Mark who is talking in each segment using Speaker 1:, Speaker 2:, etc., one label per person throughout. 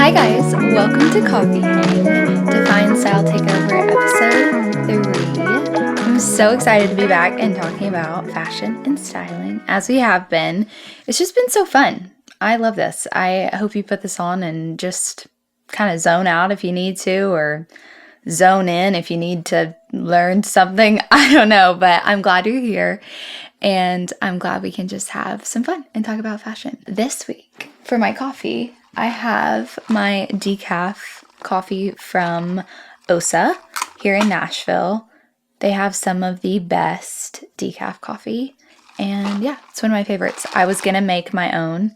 Speaker 1: Hi guys, welcome to Coffee Hang, Define Style Takeover episode 3. I'm so excited to be back and talking about fashion and styling as we have been. It's just been so fun. I love this. I hope you put this on and just kind of zone out if you need to, or zone in if you need to learn something. I don't know, but I'm glad you're here and I'm glad we can just have some fun and talk about fashion. This week for my coffee, I have my decaf coffee from Osa here in Nashville. They have some of the best decaf coffee, and yeah, it's one of my favorites. I was gonna make my own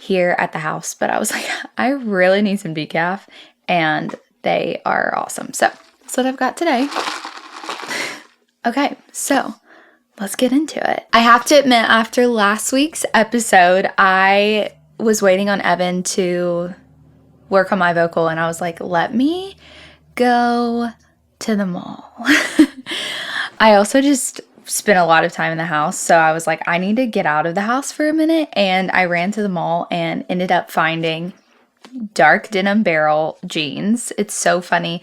Speaker 1: here at the house, but I was like, I really need some decaf, and they are awesome. So that's what I've got today. Okay, so let's get into it. I have to admit, after last week's episode, I was waiting on Evan to work on my vocal, and I was like, let me go to the mall. I also just spent a lot of time in the house, so I was like, I need to get out of the house for a minute, and I ran to the mall and ended up finding dark denim barrel jeans. It's so funny.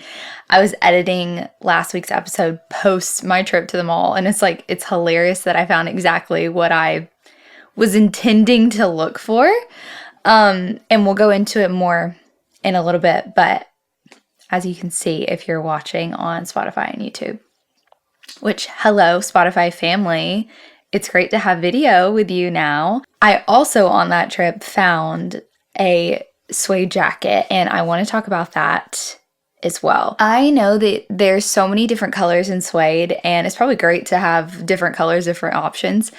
Speaker 1: I was editing last week's episode post my trip to the mall, and it's hilarious that I found exactly what I was intending to look for. And we'll go into it more in a little bit, but as you can see, if you're watching on Spotify and YouTube, which, hello, Spotify family, it's great to have video with you now. I also, on that trip, found a suede jacket, and I want to talk about that as well. I know that there's so many different colors in suede, and it's probably great to have different colors, different options.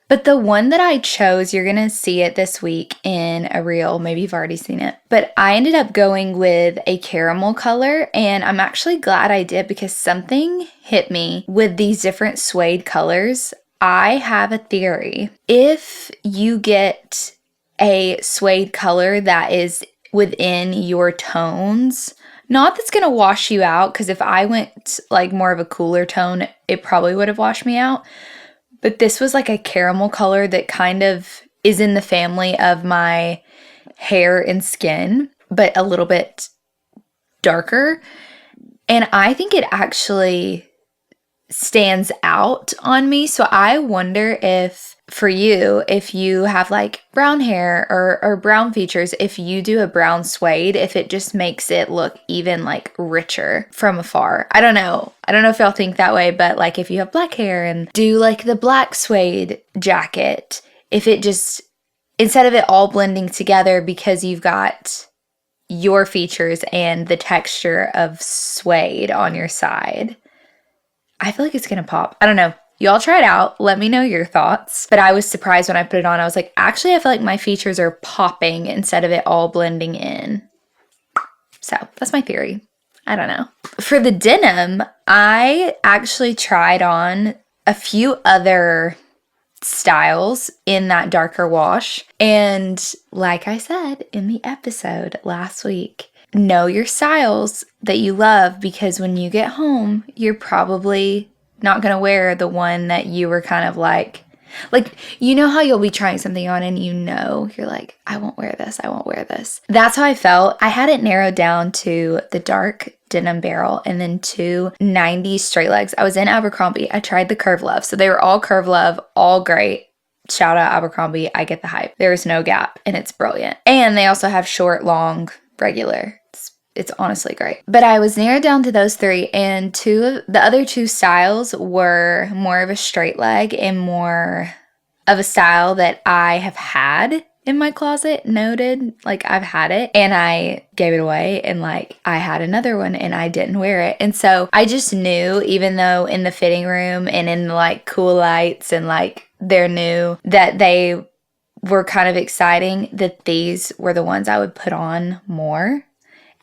Speaker 1: But the one that I chose, you're going to see it this week in a reel. Maybe you've already seen it. But I ended up going with a caramel color, and I'm actually glad I did because something hit me with these different suede colors. I have a theory. If you get a suede color that is within your tones, not that's going to wash you out, because if I went like more of a cooler tone, it probably would have washed me out. But this was like a caramel color that kind of is in the family of my hair and skin, but a little bit darker. And I think it actually stands out on me. So I wonder if for you, if you have like brown hair or brown features, if you do a brown suede, if it just makes it look even like richer from afar. I don't know. I don't know if y'all think that way, but like if you have black hair and do like the black suede jacket, if it just, instead of it all blending together because you've got your features and the texture of suede on your side, I feel like it's gonna pop. I don't know. Y'all try it out. Let me know your thoughts. But I was surprised when I put it on. I was like, actually, I feel like my features are popping instead of it all blending in. So that's my theory. I don't know. For the denim, I actually tried on a few other styles in that darker wash. And like I said in the episode last week, know your styles that you love, because when you get home, you're probably not going to wear the one that you were kind of like, you know how you'll be trying something on and you're like, I won't wear this. I won't wear this. That's how I felt. I had it narrowed down to the dark denim barrel and then 2 90s straight legs. I was in Abercrombie. I tried the Curve Love. So they were all Curve Love, all great. Shout out Abercrombie. I get the hype. There is no gap and it's brilliant. And they also have short, long, regular. It's honestly great. But I was narrowed down to those 3, and the other 2 styles were more of a straight leg and more of a style that I have had in my closet, noted, like I've had it, and I gave it away, and like I had another one and I didn't wear it. And so I just knew, even though in the fitting room and in like cool lights and like they're new, that they were kind of exciting, that these were the ones I would put on more.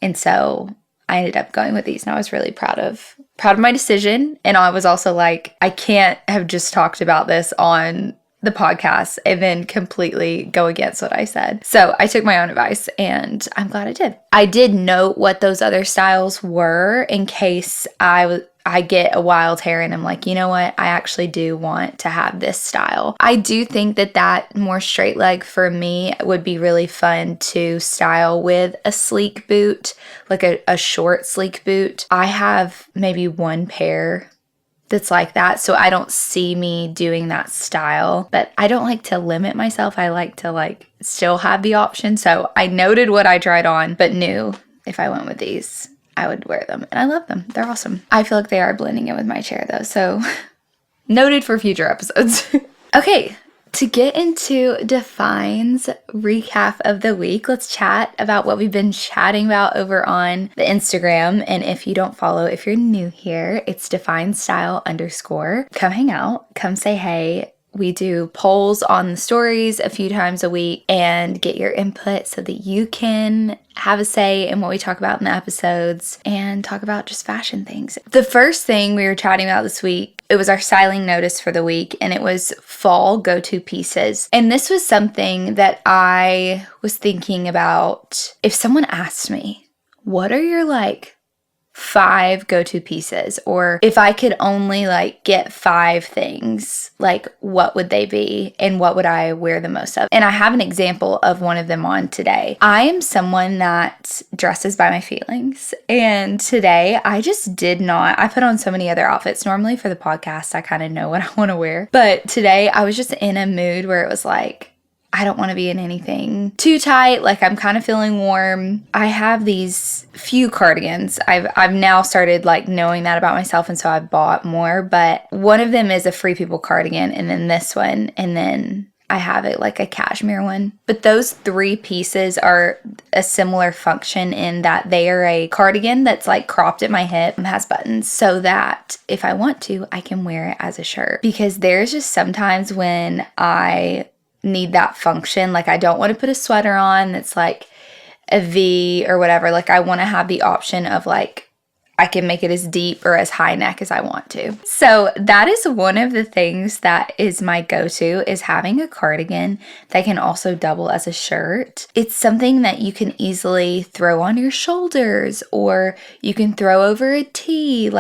Speaker 1: And so I ended up going with these, and I was really proud of my decision. And I was also like, I can't have just talked about this on the podcast and then completely go against what I said. So I took my own advice, and I'm glad I did. I did note what those other styles were in case I I get a wild hair and I'm like, you know what? I actually do want to have this style. I do think that more straight leg for me would be really fun to style with a sleek boot, like a short sleek boot. I have maybe one pair that's like that, so I don't see me doing that style, but I don't like to limit myself. I like to still have the option. So I noted what I tried on, but knew if I went with these, I would wear them, and I love them. They're awesome. I feel like they are blending in with my chair though, so noted for future episodes. Okay, to get into Define's recap of the week, let's chat about what we've been chatting about over on the Instagram. And if you don't follow, if you're new here, it's _. Come hang out, come say hey. We do polls on the stories a few times a week and get your input so that you can have a say in what we talk about in the episodes and talk about just fashion things. The first thing we were chatting about this week, it was our styling notice for the week, and it was fall go-to pieces. And this was something that I was thinking about. If someone asked me, what are your 5 go-to pieces, or if I could only get 5 things, what would they be and what would I wear the most of? And I have an example of one of them on today. I am someone that dresses by my feelings, and today I just did not. I put on so many other outfits. Normally for the podcast I kind of know what I want to wear, but today I was just in a mood where it was I don't want to be in anything too tight. I'm kind of feeling warm. I have these few cardigans. I've now started knowing that about myself, and so I bought more. But one of them is a Free People cardigan, and then this one, and then I have it a cashmere one. But those 3 pieces are a similar function in that they are a cardigan that's cropped at my hip and has buttons, so that if I want to, I can wear it as a shirt. Because there's just sometimes when I need that function. I don't want to put a sweater on that's a V or whatever. I want to have the option of I can make it as deep or as high neck as I want to. So that is one of the things that is my go-to, is having a cardigan that can also double as a shirt. It's something that you can easily throw on your shoulders, or you can throw over a tee.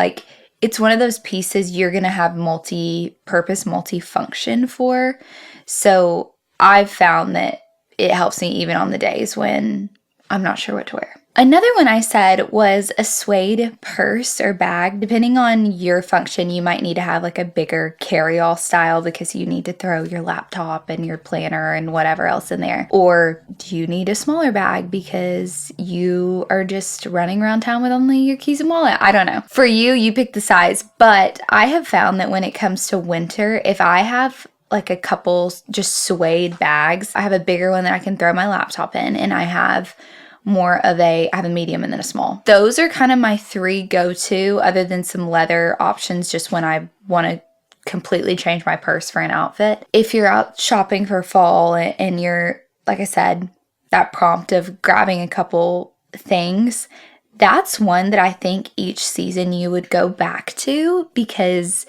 Speaker 1: It's one of those pieces you're going to have multi-purpose, multi-function for. So I've found that it helps me even on the days when I'm not sure what to wear. Another one I said was a suede purse or bag. Depending on your function, you might need to have a bigger carry-all style because you need to throw your laptop and your planner and whatever else in there. Or do you need a smaller bag because you are just running around town with only your keys and wallet? I don't know. For you, you pick the size. But I have found that when it comes to winter, if I have a couple just suede bags, I have a bigger one that I can throw my laptop in, and I have I have a medium and then a small. Those are kind of my 3 go-to, other than some leather options just when I want to completely change my purse for an outfit. If you're out shopping for fall and you're, like I said, that prompt of grabbing a couple things, that's one that I think each season you would go back to, because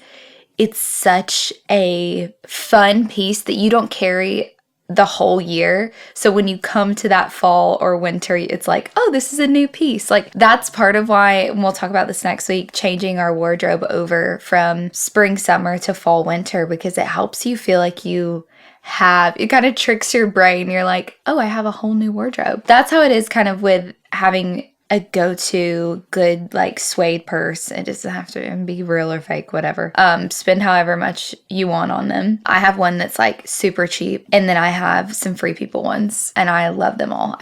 Speaker 1: it's such a fun piece that you don't carry the whole year. So when you come to that fall or winter, it's oh, this is a new piece. That's part of why, and we'll talk about this next week, changing our wardrobe over from spring, summer to fall, winter, because it helps you feel it kind of tricks your brain. You're oh, I have a whole new wardrobe. That's how it is kind of with having a go-to good suede purse. It doesn't have to be real or fake, whatever. Spend however much you want on them. I have one that's super cheap, and then I have some Free People ones, and I love them all.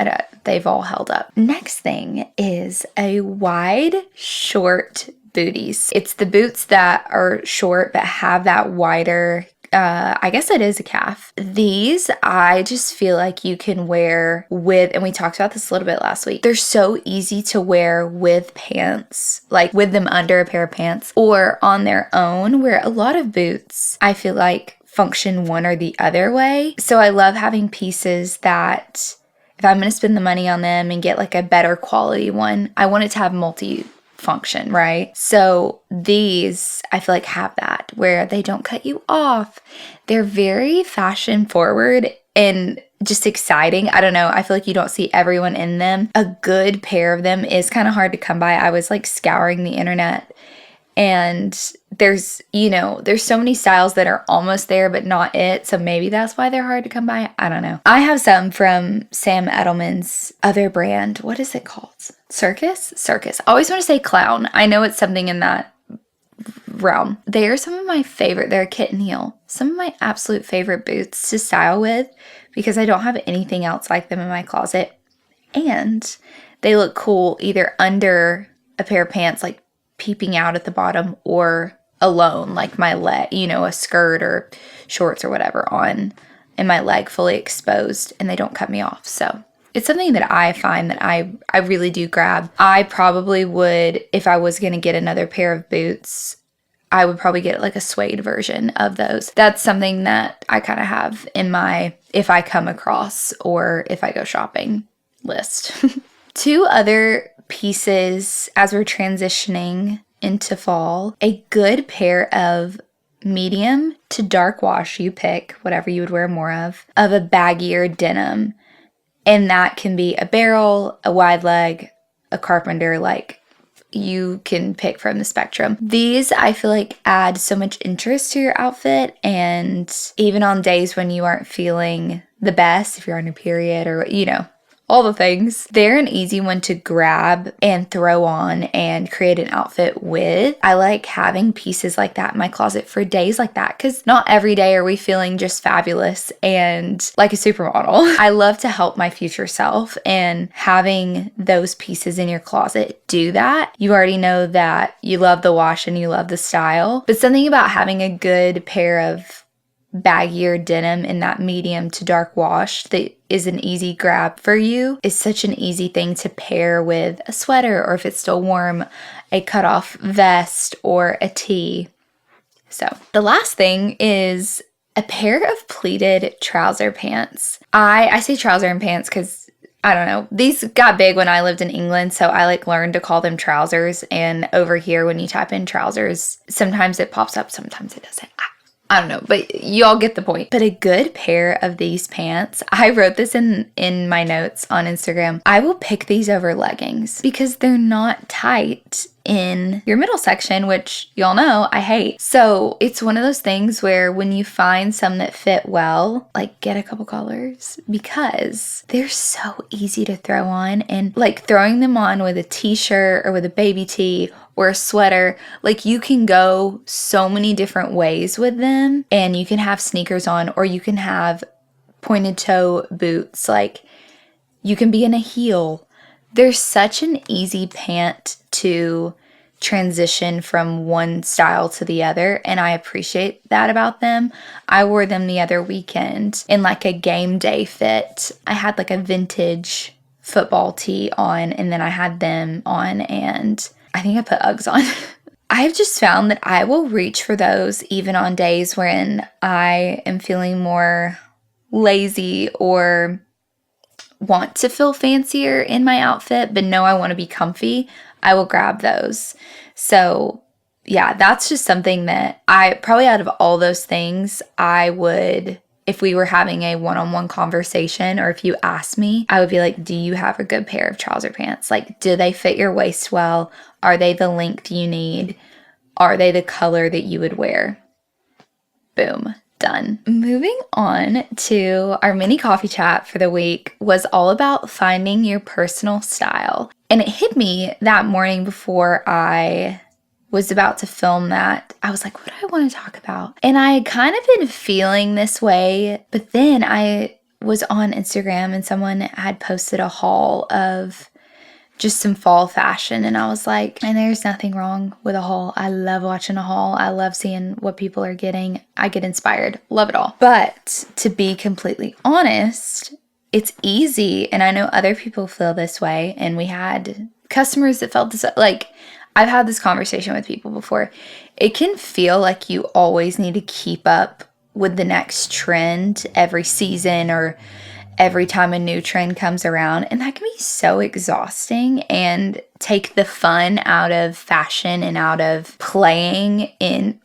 Speaker 1: They've all held up. Next thing is a wide short booties. It's the boots that are short but have that wider, I guess it is a calf. These, I just feel you can wear with, and we talked about this a little bit last week, they're so easy to wear with pants, with them under a pair of pants, or on their own, where a lot of boots, I feel function one or the other way. So I love having pieces that, if I'm going to spend the money on them and get a better quality one, I want it to have function, right? So these, I feel have that, where they don't cut you off. They're very fashion forward and just exciting. I don't know. I feel you don't see everyone in them. A good pair of them is kind of hard to come by. I was scouring the internet And there's so many styles that are almost there but not it. So maybe that's why they're hard to come by. I don't know. I have some from Sam Edelman's other brand. What is it called? Circus. I always want to say clown. I know it's something in that realm. They are some of my favorite. They're a kitten heel. Some of my absolute favorite boots to style with because I don't have anything else like them in my closet. And they look cool either under a pair of pants, like peeping out at the bottom, or alone, like my leg, a skirt or shorts or whatever on, and my leg fully exposed, and they don't cut me off. So it's something that I find that I really do grab. I probably would, if I was going to get another pair of boots, I would probably get like a suede version of those. That's something that I kind of have in my, if I come across or if I go shopping list. 2 other pieces as we're transitioning into fall. A good pair of medium to dark wash, you pick whatever you would wear more of a baggier denim. And that can be a barrel, a wide leg, a carpenter, like you can pick from the spectrum. These I feel like add so much interest to your outfit, and even on days when you aren't feeling the best, if you're on your period or all the things, they're an easy one to grab and throw on and create an outfit with. I like having pieces like that in my closet for days like that, because not every day are we feeling just fabulous and like a supermodel. I love to help my future self, and having those pieces in your closet do that. You already know that you love the wash and you love the style, but something about having a good pair of baggier denim in that medium to dark wash that is an easy grab for you is such an easy thing to pair with a sweater, or if it's still warm, a cutoff vest or a tee. So the last thing is a pair of pleated trouser pants. I say trouser and pants because I don't know. These got big when I lived in England, so I learned to call them trousers. And over here, when you type in trousers, sometimes it pops up, sometimes it doesn't. I don't know, but y'all get the point. But a good pair of these pants, I wrote this in my notes on Instagram. I will pick these over leggings because they're not tight in your middle section, which y'all know I hate. So it's one of those things where when you find some that fit well, like get a couple colors because they're so easy to throw on, and like throwing them on with a t-shirt or with a baby tee or a sweater, like you can go so many different ways with them, and you can have sneakers on, or you can have pointed toe boots, like you can be in a heel. They're such an easy pant to transition from one style to the other, and I appreciate that about them. I wore them the other weekend in like a game day fit. I had like a vintage football tee on, and then I had them on, and I think I put Uggs on. I've just found that I will reach for those even on days when I am feeling more lazy or want to feel fancier in my outfit, but know I want to be comfy. I will grab those. So yeah, that's just something that I probably, out of all those things, I would, if we were having a one-on-one conversation, or if you asked me, I would be like, do you have a good pair of trouser pants? Like, do they fit your waist well? Are they the length you need? Are they the color that you would wear? Boom. Done. Moving on to our mini coffee chat for the week was all about finding your personal style. And it hit me that morning before I was about to film that. I was like, what do I want to talk about? And I had kind of been feeling this way, but then I was on Instagram and someone had posted a haul of just some fall fashion, and I was like, and there's nothing wrong with a haul. I love watching a haul. I love seeing what people are getting. I get inspired. Love it all. But to be completely honest, it's easy, and I know other people feel this way, and we had customers that felt this, like, I've had this conversation with people before. It can feel like you always need to keep up with the next trend every season or every time a new trend comes around, and that can be so exhausting and take the fun out of fashion and out of playing in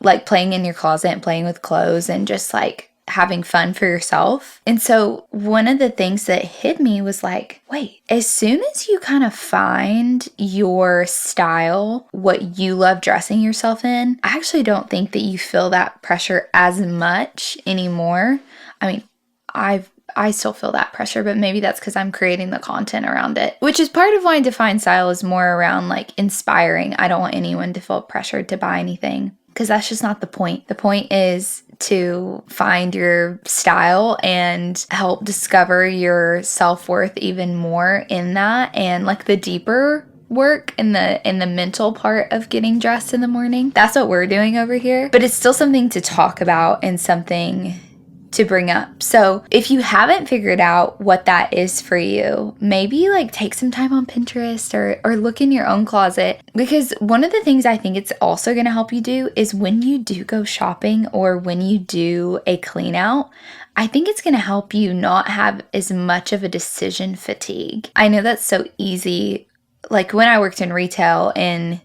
Speaker 1: your closet and playing with clothes and just like having fun for yourself. And so one of the things that hit me was like, wait, as soon as you kind of find your style, what you love dressing yourself in, I actually don't think that you feel that pressure as much anymore. I mean, I still feel that pressure, but maybe that's because I'm creating the content around it, which is part of why Define Style is more around like inspiring. I don't want anyone to feel pressured to buy anything, because that's just not the point. The point is to find your style and help discover your self-worth even more in that, and like the deeper work in the mental part of getting dressed in the morning. That's what we're doing over here. But it's still something to talk about and something to bring up. So if you haven't figured out what that is for you, maybe like take some time on Pinterest or look in your own closet, because one of the things I think it's also going to help you do is when you do go shopping or when you do a clean out, I think it's going to help you not have as much of a decision fatigue. I know that's so easy. Like when I worked in retail, and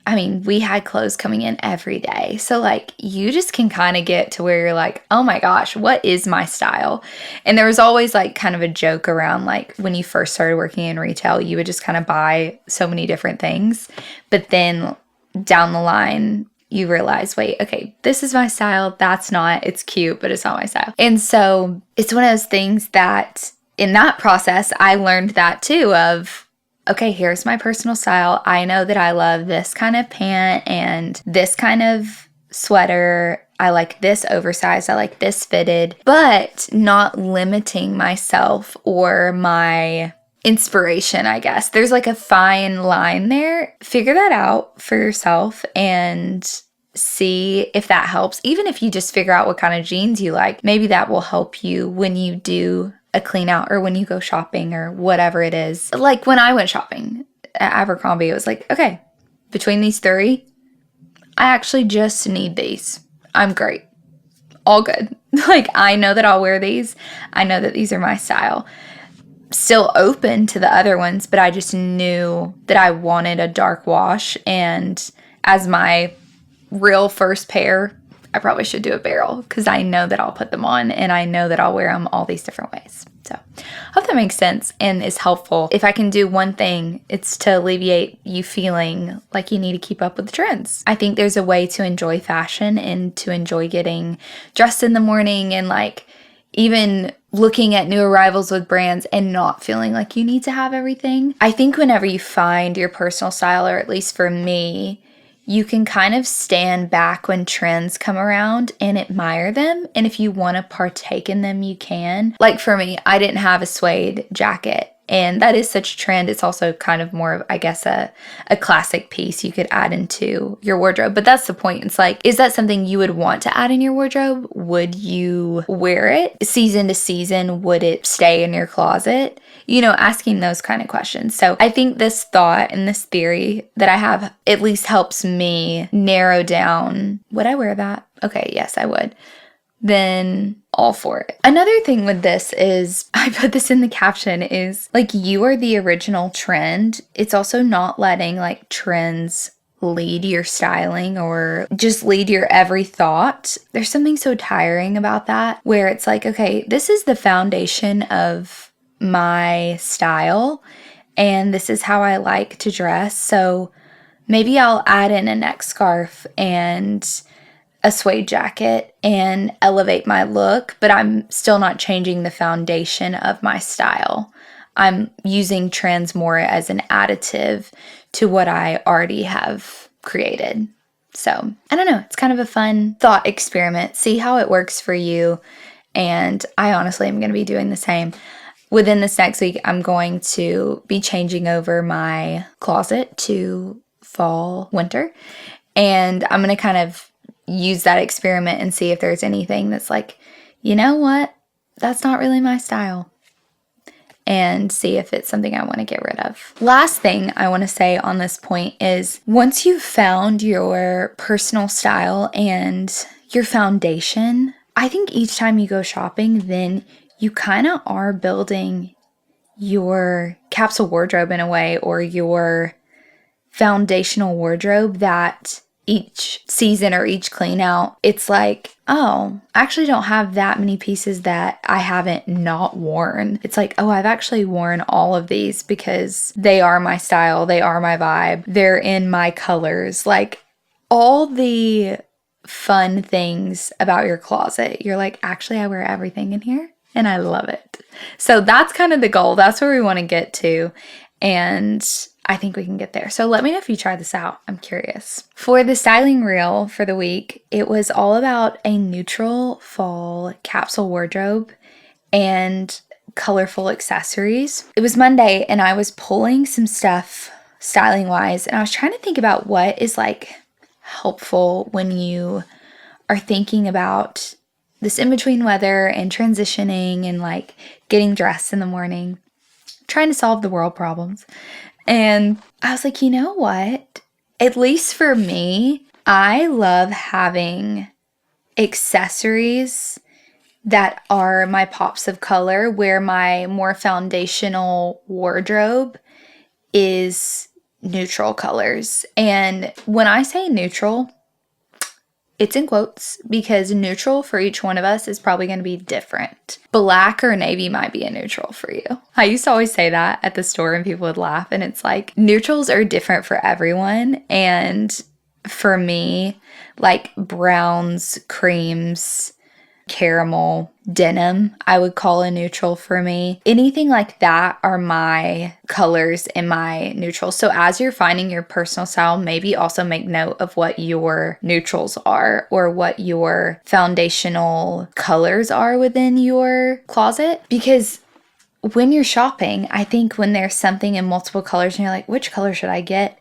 Speaker 1: I mean, we had clothes coming in every day. So like you just can kind of get to where you're like, oh my gosh, what is my style? And there was always like kind of a joke around like when you first started working in retail, you would just kind of buy so many different things. But then down the line, you realize, wait, okay, this is my style. That's not, it's cute, but it's not my style. And so it's one of those things that in that process, I learned that too of, okay, here's my personal style. I know that I love this kind of pant and this kind of sweater. I like this oversized. I like this fitted, but not limiting myself or my inspiration, I guess. There's like a fine line there. Figure that out for yourself and see if that helps. Even if you just figure out what kind of jeans you like, maybe that will help you when you do a clean out or when you go shopping or whatever it is. Like when I went shopping at Abercrombie, it was like, okay, between these three, I actually just need these. I'm great. All good. Like I know that I'll wear these. I know that these are my style. Still open to the other ones, but I just knew that I wanted a dark wash. And as my real first pair, I probably should do a barrel because I know that I'll put them on and I know that I'll wear them all these different ways. So I hope that makes sense and is helpful. If I can do one thing, it's to alleviate you feeling like you need to keep up with the trends. I think there's a way to enjoy fashion and to enjoy getting dressed in the morning and like even looking at new arrivals with brands and not feeling like you need to have everything. I think whenever you find your personal style, or at least for me, you can kind of stand back when trends come around and admire them. And if you want to partake in them, you can. Like for me, I didn't have a suede jacket. And that is such a trend. It's also kind of more of, I guess, a classic piece you could add into your wardrobe. But that's the point. It's like, is that something you would want to add in your wardrobe? Would you wear it season to season? Would it stay in your closet? You know, asking those kind of questions. So I think this thought and this theory that I have at least helps me narrow down, would I wear that? Okay, yes, I would. Then all for it. Another thing with this is, I put this in the caption, is like you are the original trend. It's also not letting like trends lead your styling or just lead your every thought. There's something so tiring about that where it's like, okay, this is the foundation of my style and this is how I like to dress. So maybe I'll add in a neck scarf and a suede jacket and elevate my look, but I'm still not changing the foundation of my style. I'm using trends more as an additive to what I already have created. So I don't know, it's kind of a fun thought experiment. See how it works for you. And I honestly am going to be doing the same. Within this next week, I'm going to be changing over my closet to fall, winter. And I'm going to kind of use that experiment and see if there's anything that's like, you know what, that's not really my style, and see if it's something I want to get rid of. Last thing I want to say on this point is once you've found your personal style and your foundation, I think each time you go shopping, then you kind of are building your capsule wardrobe in a way, or your foundational wardrobe that each season or each clean out, it's like, oh, I actually don't have that many pieces that I haven't not worn. It's like, oh, I've actually worn all of these because they are my style, they are my vibe, they're in my colors. Like all the fun things about your closet. You're like, actually, I wear everything in here and I love it. So that's kind of the goal. That's where we want to get to. And I think we can get there. So let me know if you try this out. I'm curious. For the styling reel for the week, it was all about a neutral fall capsule wardrobe and colorful accessories. It was Monday and I was pulling some stuff styling wise, and I was trying to think about what is like helpful when you are thinking about this in-between weather and transitioning and like getting dressed in the morning, trying to solve the world problems. And I was like, you know what? At least for me, I love having accessories that are my pops of color, where my more foundational wardrobe is neutral colors. And when I say neutral, it's in quotes because neutral for each one of us is probably going to be different. Black or navy might be a neutral for you. I used to always say that at the store and people would laugh, and it's like neutrals are different for everyone. And for me, like browns, creams, caramel, denim, I would call a neutral for me. Anything like that are my colors in my neutrals. So as you're finding your personal style, maybe also make note of what your neutrals are or what your foundational colors are within your closet. Because when you're shopping, I think when there's something in multiple colors and you're like, which color should I get?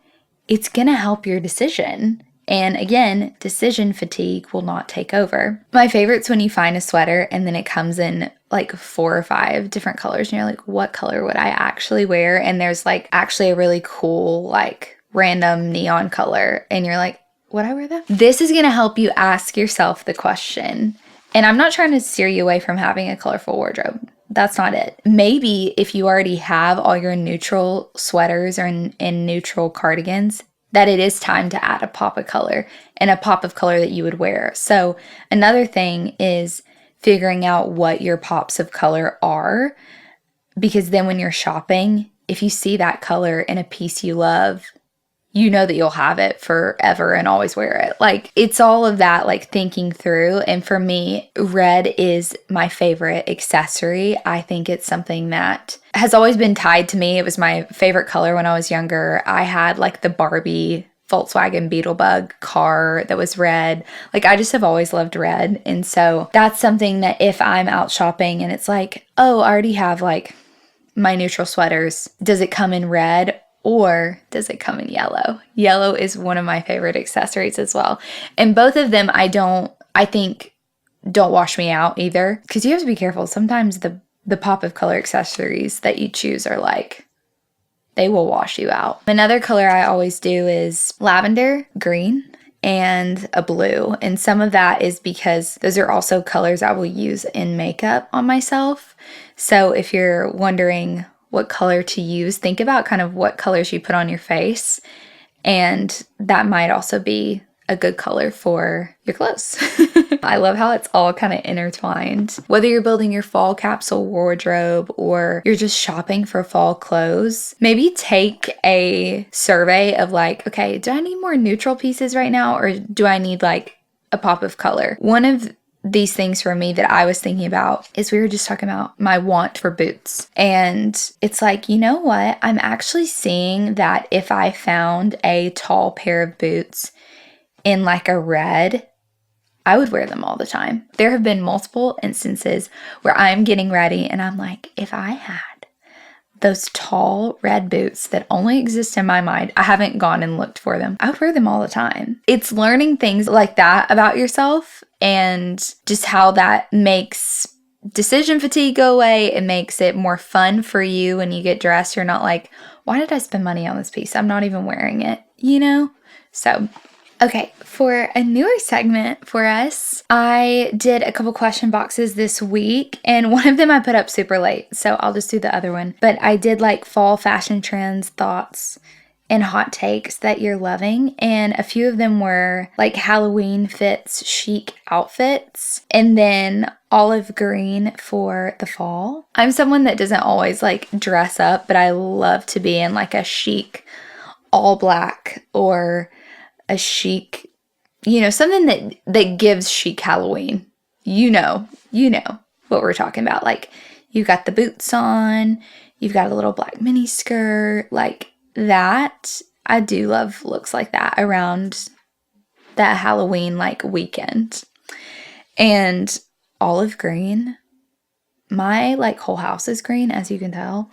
Speaker 1: It's gonna help your decision. And again, decision fatigue will not take over. My favorite's when you find a sweater and then it comes in like 4 or 5 different colors and you're like, what color would I actually wear? And there's like actually a really cool like random neon color and you're like, would I wear that? This is gonna help you ask yourself the question. And I'm not trying to steer you away from having a colorful wardrobe. That's not it. Maybe if you already have all your neutral sweaters or in neutral cardigans, that it is time to add a pop of color and a pop of color that you would wear. So another thing is figuring out what your pops of color are, because then when you're shopping, if you see that color in a piece you love, you know that you'll have it forever and always wear it. Like it's all of that, like thinking through. And for me, red is my favorite accessory. I think it's something that has always been tied to me. It was my favorite color when I was younger. I had like the Barbie Volkswagen Beetlebug car that was red. Like I just have always loved red. And so that's something that if I'm out shopping and it's like, oh, I already have like my neutral sweaters, does it come in red? Or does it come in yellow? Yellow is one of my favorite accessories as well. And both of them I think don't wash me out either. Because you have to be careful. Sometimes the pop of color accessories that you choose are like, they will wash you out. Another color I always do is lavender, green, and a blue. And some of that is because those are also colors I will use in makeup on myself. So if you're wondering what color to use, think about kind of what colors you put on your face, and that might also be a good color for your clothes. I love how it's all kind of intertwined. Whether you're building your fall capsule wardrobe or you're just shopping for fall clothes, maybe take a survey of like, okay, do I need more neutral pieces right now, or do I need like a pop of color? One of these things for me that I was thinking about is we were just talking about my want for boots. And it's like, you know what? I'm actually seeing that if I found a tall pair of boots in like a red, I would wear them all the time. There have been multiple instances where I'm getting ready and I'm like, if I had those tall red boots that only exist in my mind, I haven't gone and looked for them, I would wear them all the time. It's learning things like that about yourself and just how that makes decision fatigue go away. It makes it more fun for you when you get dressed. You're not like, why did I spend money on this piece? I'm not even wearing it, you know? So, okay, for a newer segment for us, I did a couple question boxes this week, and one of them I put up super late, so I'll just do the other one. But I did like fall fashion trends, thoughts, and hot takes that you're loving. And a few of them were like Halloween fits, chic outfits, and then olive green for the fall. I'm someone that doesn't always like dress up, but I love to be in like a chic all black or a chic, something that gives chic Halloween. You know what we're talking about. Like, you've got the boots on, you've got a little black mini skirt, like that. I do love looks like that around that Halloween like weekend. And olive green. My like whole house is green, as you can tell.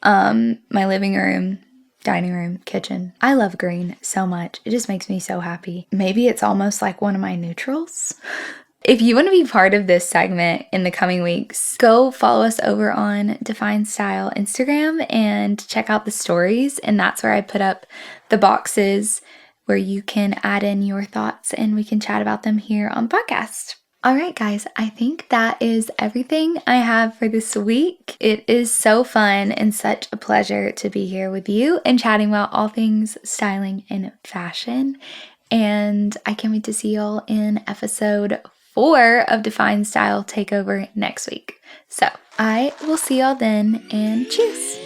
Speaker 1: My living room, dining room, kitchen. I love green so much. It just makes me so happy. Maybe it's almost like one of my neutrals. If you want to be part of this segment in the coming weeks, go follow us over on Define Style Instagram and check out the stories. And that's where I put up the boxes where you can add in your thoughts and we can chat about them here on the podcast. All right, guys, I think that is everything I have for this week. It is so fun and such a pleasure to be here with you and chatting about all things styling and fashion. And I can't wait to see y'all in episode 4 of Define Style Takeover next week. So I will see y'all then, and cheers.